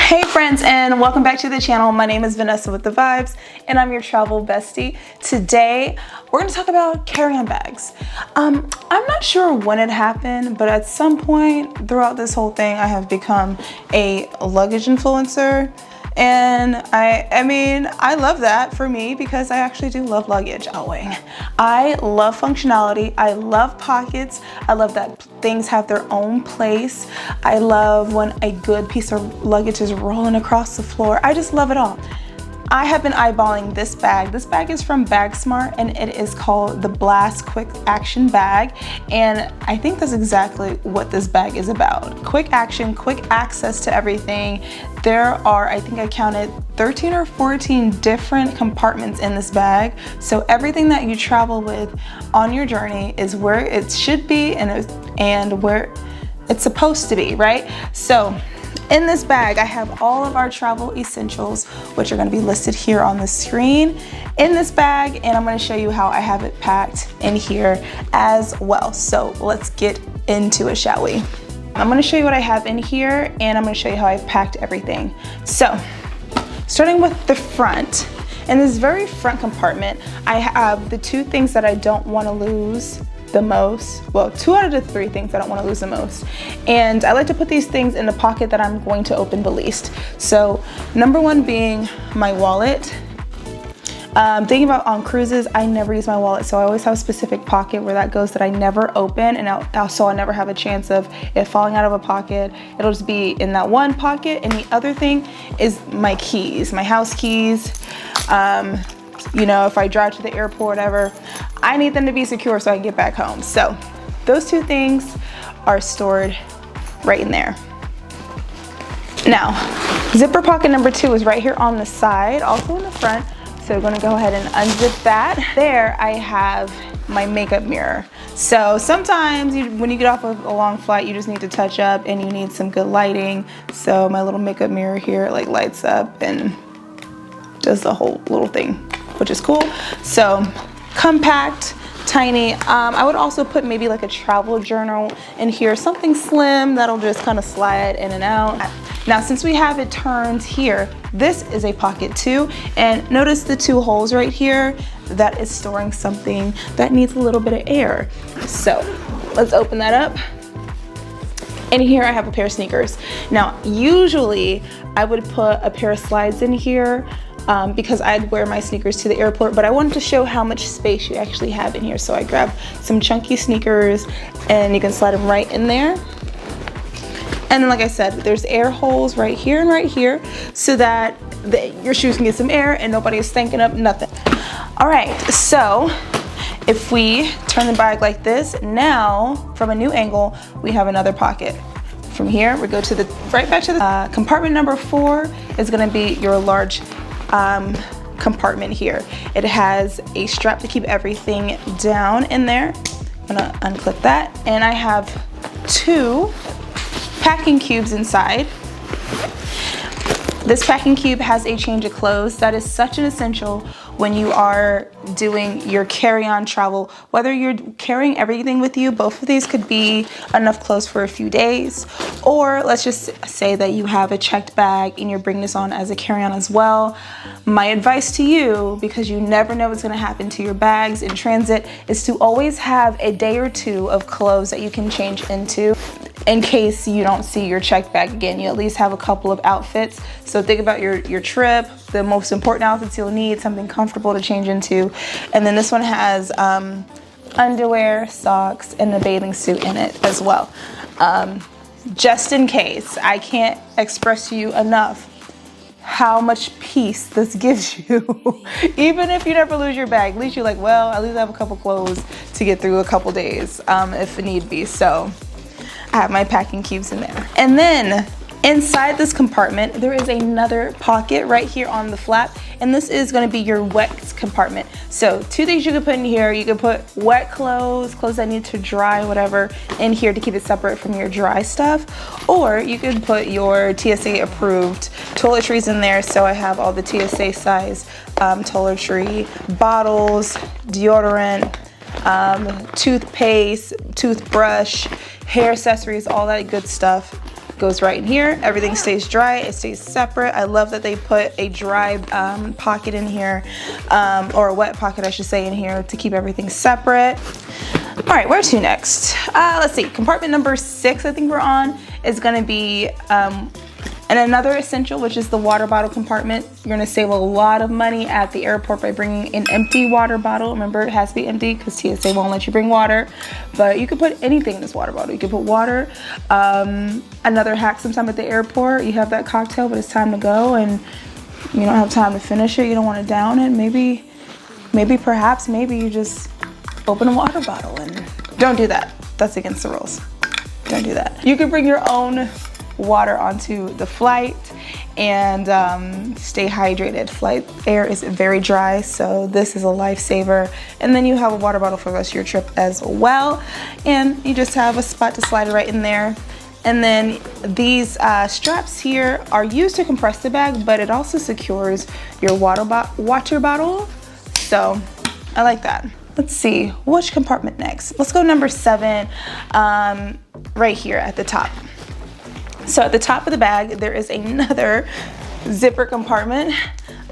Hey friends, and welcome back to the channel. My name is Vanessa with the Vibes and I'm your travel bestie. Today we're going to talk about carry-on bags. I'm not sure when it happened, but at some point throughout this whole thing I have become a luggage influencer. And I love that for me because I actually do love luggage. I love functionality. I love pockets. I love that things have their own place. I love when a good piece of luggage is rolling across the floor. I just love it all. I have been eyeballing this bag. This bag is from BAGSMART and it is called the Blast Quick Action Bag. And I think that's exactly what this bag is about. Quick action, quick access to everything. There are, I think I counted 13 or 14 different compartments in this bag. So everything that you travel with on your journey is where it should be and where it's supposed to be, right? So in this bag, I have all of our travel essentials, which are going to be listed here on the screen in this bag, and I'm going to show you how I have it packed in here as well. So let's get into it, shall we? I'm going to show you what I have in here, and I'm going to show you how I've packed everything. So starting with the front, in this very front compartment, I have the two things that I don't want to lose the most. Well, 2 out of the 3 things I don't want to lose the most. And I like to put these things in the pocket that I'm going to open the least. So number 1 being my wallet. Thinking about on cruises, I never use my wallet, so I always have a specific pocket where that goes that I never open, and also I never have a chance of it falling out of a pocket. It'll just be in that one pocket. And the other thing is my keys, my house keys. You know, if I drive to the airport, whatever, I need them to be secure so I can get back home. So those 2 things are stored right in there. Now, zipper pocket number 2 is right here on the side, also in the front. So we're gonna go ahead and unzip that. There I have my makeup mirror. So sometimes when you get off of a long flight, you just need to touch up and you need some good lighting. So my little makeup mirror here like lights up and does the whole little thing, which is cool. So compact, tiny. I would also put maybe like a travel journal in here, something slim that'll just kind of slide in and out. Now, since we have it turned here, this is a pocket too. And notice the 2 holes right here, that is storing something that needs a little bit of air. So let's open that up. And here I have a pair of sneakers. Now, usually I would put a pair of slides in here because I'd wear my sneakers to the airport, but I wanted to show how much space you actually have in here. So I grabbed some chunky sneakers and you can slide them right in there. And then, like I said, there's air holes right here and right here so that your shoes can get some air and nobody is stinking up nothing. All right, so if we turn the bag like this, now from a new angle, we have another pocket. From here, we go to right back to the compartment number 4 is gonna be your large compartment here. It has a strap to keep everything down in there. I'm gonna unclip that, and I have 2 packing cubes inside. This packing cube has a change of clothes. That is such an essential when you are doing your carry-on travel. Whether you're carrying everything with you, both of these could be enough clothes for a few days. Or let's just say that you have a checked bag and you're bringing this on as a carry-on as well. My advice to you, because you never know what's gonna happen to your bags in transit, is to always have a day or 2 of clothes that you can change into. In case you don't see your checked bag again, you at least have a couple of outfits. So think about your trip, the most important outfits you'll need, something comfortable to change into. And then this one has underwear, socks, and a bathing suit in it as well. Just in case. I can't express to you enough how much peace this gives you. Even if you never lose your bag, at least you're like, well, at least I have a couple clothes to get through a couple days if need be. So I have my packing cubes in there. And then inside this compartment, there is another pocket right here on the flap, and this is gonna be your wet compartment. So 2 things you can put in here. You can put wet clothes that need to dry, whatever, in here to keep it separate from your dry stuff. Or you could put your TSA approved toiletries in there. So I have all the TSA size toiletry, bottles, deodorant, toothpaste, toothbrush, hair accessories, all that good stuff goes right in here. Everything stays dry, it stays separate. I love that they put a dry pocket in here, or a wet pocket I should say in here, to keep everything separate. All right, where to next? Let's see, compartment number 6 I think we're on is gonna be and another essential, which is the water bottle compartment. You're gonna save a lot of money at the airport by bringing an empty water bottle. Remember, it has to be empty because TSA won't let you bring water, but you can put anything in this water bottle. You can put water. Another hack sometime at the airport, you have that cocktail, but it's time to go and you don't have time to finish it. You don't wanna down it. Maybe you just open a water bottle and don't do that. That's against the rules. Don't do that. You can bring your own water onto the flight and stay hydrated. Flight air is very dry, so this is a lifesaver. And then you have a water bottle for the rest of your trip as well. And you just have a spot to slide it right in there. And then these straps here are used to compress the bag, but it also secures your water bottle. So I like that. Let's see, which compartment next? Let's go number 7, right here at the top. So at the top of the bag, there is another zipper compartment.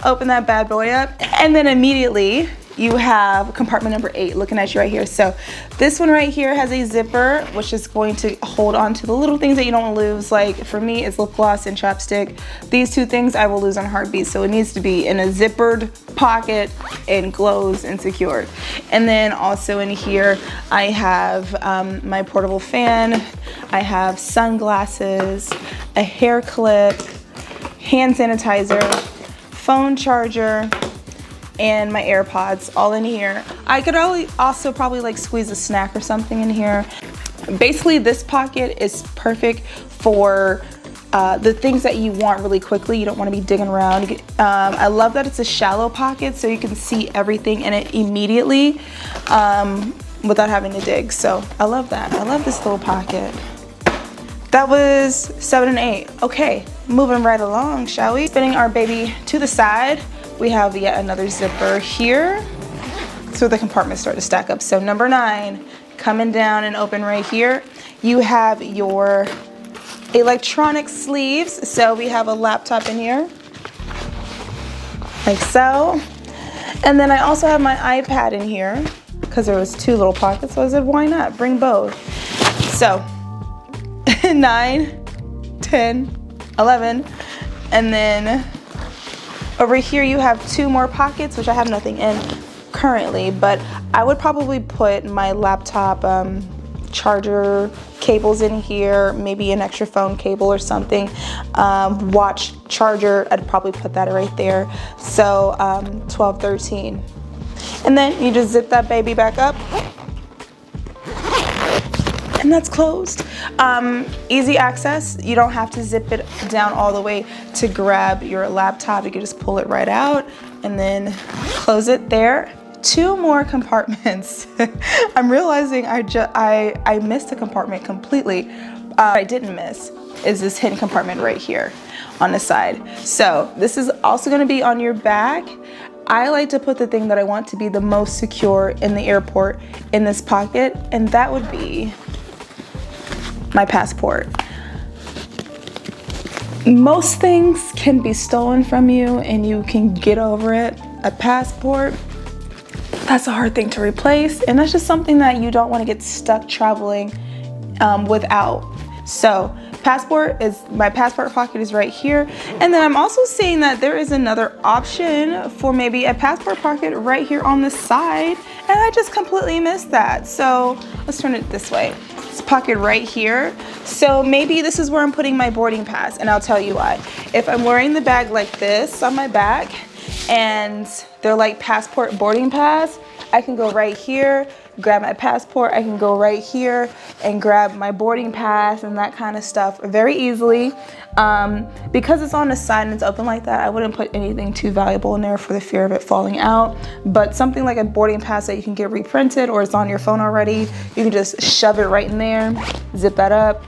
Open that bad boy up, and then immediately you have compartment number 8 looking at you right here. So this one right here has a zipper, which is going to hold on to the little things that you don't lose. Like for me, it's lip gloss and chapstick. These 2 things I will lose on a heartbeat. So it needs to be in a zippered pocket and closed and secured. And then also in here, I have my portable fan. I have sunglasses, a hair clip, hand sanitizer, phone charger, and my AirPods all in here. I could also probably like squeeze a snack or something in here. Basically, this pocket is perfect for the things that you want really quickly. You don't want to be digging around. I love that it's a shallow pocket, so you can see everything in it immediately without having to dig. So I love that. I love this little pocket. That was 7 and 8. Okay, moving right along, shall we? Spinning our baby to the side, we have yet another zipper here. So the compartments start to stack up. So number 9, coming down and open right here. You have your electronic sleeves. So we have a laptop in here, like so. And then I also have my iPad in here because there was 2 little pockets. So I said, why not? Bring both. So 9, 10, 11, and then over here you have 2 more pockets, which I have nothing in currently, but I would probably put my laptop charger cables in here, maybe an extra phone cable or something. Watch charger, I'd probably put that right there. So 12, 13. And then you just zip that baby back up. And that's closed. Easy access. You don't have to zip it down all the way to grab your laptop. You can just pull it right out and then close it there. 2 more compartments. I'm realizing I missed a compartment completely. What I didn't miss is this hidden compartment right here on the side. So this is also going to be on your back. I like to put the thing that I want to be the most secure in the airport in this pocket, and that would be my passport. Most things can be stolen from you and you can get over it. A passport, that's a hard thing to replace, and that's just something that you don't want to get stuck traveling without. So my passport pocket is right here. And then I'm also seeing that there is another option for maybe a passport pocket right here on the side, and I just completely missed that. So let's turn it this way. This pocket right here. So maybe this is where I'm putting my boarding pass, and I'll tell you why. If I'm wearing the bag like this on my back and they're like passport boarding pass, I can go right here, grab my passport. I can go right here and grab my boarding pass and that kind of stuff very easily. Because it's on the side and it's open like that, I wouldn't put anything too valuable in there for the fear of it falling out. But something like a boarding pass that you can get reprinted, or it's on your phone already, you can just shove it right in there, zip that up,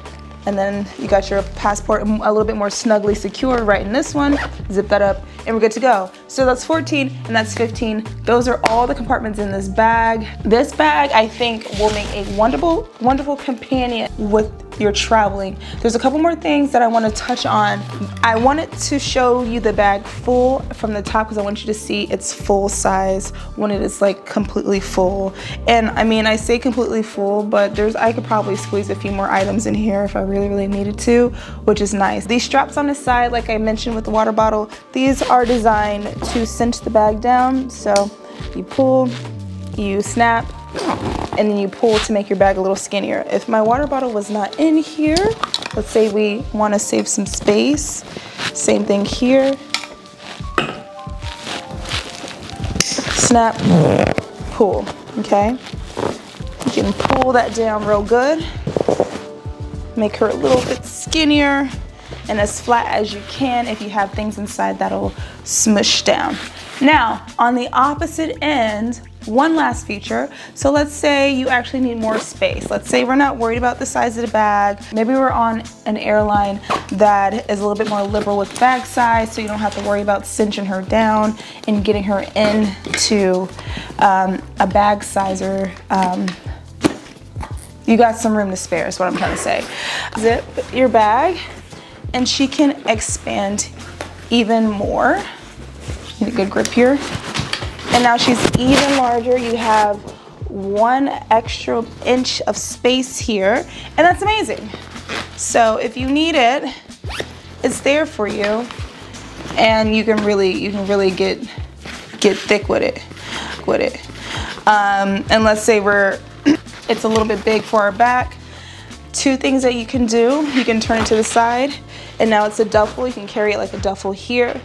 and then you got your passport a little bit more snugly secure right in this one. Zip that up and we're good to go. So that's 14 and that's 15. Those are all the compartments in this bag. This bag, I think, will make a wonderful companion with you're traveling. There's a couple more things that I want to touch on. I wanted to show you the bag full from the top because I want you to see its full size when it is like completely full. And I mean, I say completely full, but I could probably squeeze a few more items in here if I really needed to, which is nice. These straps on the side, like I mentioned with the water bottle, these are designed to cinch the bag down. So you pull, you snap, and then you pull to make your bag a little skinnier. If my water bottle was not in here, let's say we want to save some space, same thing here. Snap, pull, okay? You can pull that down real good. Make her a little bit skinnier and as flat as you can. If you have things inside, that'll smush down. Now, on the opposite end, one last feature. So let's say you actually need more space. Let's say we're not worried about the size of the bag. Maybe we're on an airline that is a little bit more liberal with bag size, so you don't have to worry about cinching her down and getting her into a bag sizer. You got some room to spare is what I'm trying to say. Zip your bag and she can expand even more. Need a good grip here. And now she's even larger. You have 1 extra inch of space here, and that's amazing. So if you need it, it's there for you, and you can really get thick with it. And let's say it's a little bit big for our back. 2 things that you can do. You can turn it to the side, and now it's a duffel. You can carry it like a duffel here.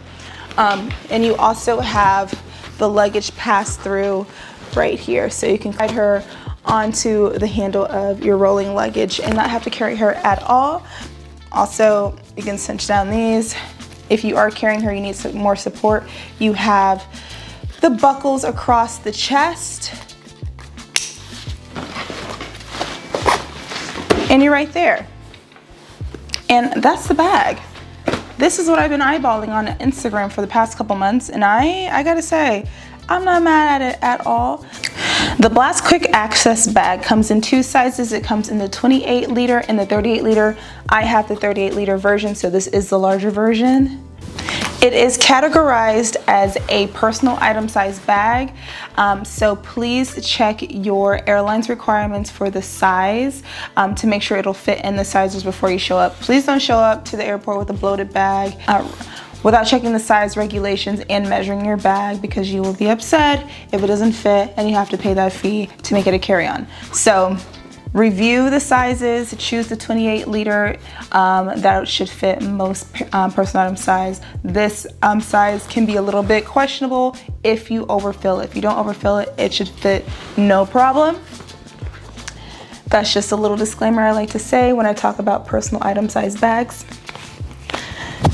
And you also have the luggage pass through right here, so you can guide her onto the handle of your rolling luggage and not have to carry her at all. Also, you can cinch down these. If you are carrying her, you need some more support. You have the buckles across the chest, and you're right there. And that's the bag. This is what I've been eyeballing on Instagram for the past couple months, and I gotta say, I'm not mad at it at all. The Blast Quick Access bag comes in 2 sizes. It comes in the 28 liter and the 38 liter. I have the 38 liter version, so this is the larger version. It is categorized as a personal item size bag, so please check your airline's requirements for the size to make sure it'll fit in the sizes before you show up. Please don't show up to the airport with a bloated bag without checking the size regulations and measuring your bag, because you will be upset if it doesn't fit and you have to pay that fee to make it a carry-on. So review the sizes, choose the 28 liter, that should fit most personal item size. This size can be a little bit questionable if you overfill it. If you don't overfill it, it should fit no problem. That's just a little disclaimer I like to say when I talk about personal item size bags,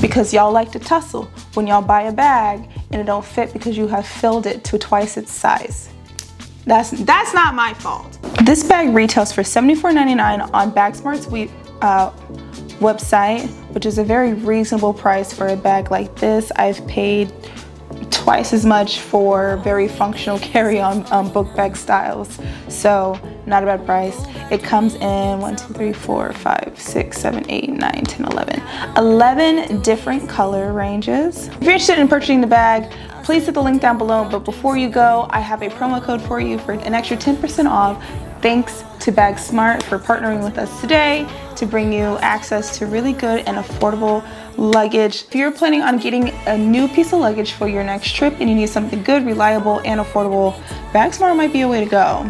because y'all like to tussle when y'all buy a bag and it don't fit because you have filled it to twice its size. That's not my fault. This bag retails for $74.99 on BAGSMART's website, which is a very reasonable price for a bag like this. I've paid twice as much for very functional carry-on book bag styles, so not a bad price. It comes in 1, 2, 3, 4, 5, 6, 7, 8, 9, 10, 11 different color ranges. If you're interested in purchasing the bag, please hit the link down below. But before you go, I have a promo code for you for an extra 10% off. Thanks to BAGSMART for partnering with us today to bring you access to really good and affordable luggage. If you're planning on getting a new piece of luggage for your next trip and you need something good, reliable, and affordable, BAGSMART might be a way to go.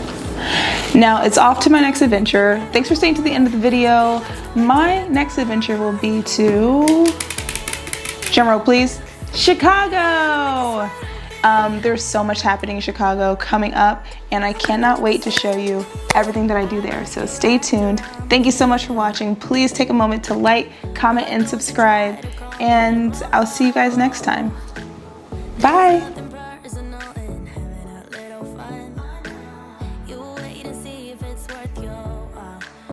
Now it's off to my next adventure. Thanks for staying to the end of the video. My next adventure will be to, drumroll please, Chicago. There's so much happening in Chicago coming up, and I cannot wait to show you everything that I do there. So stay tuned. Thank you so much for watching. Please take a moment to like, comment, and subscribe, and I'll see you guys next time. Bye.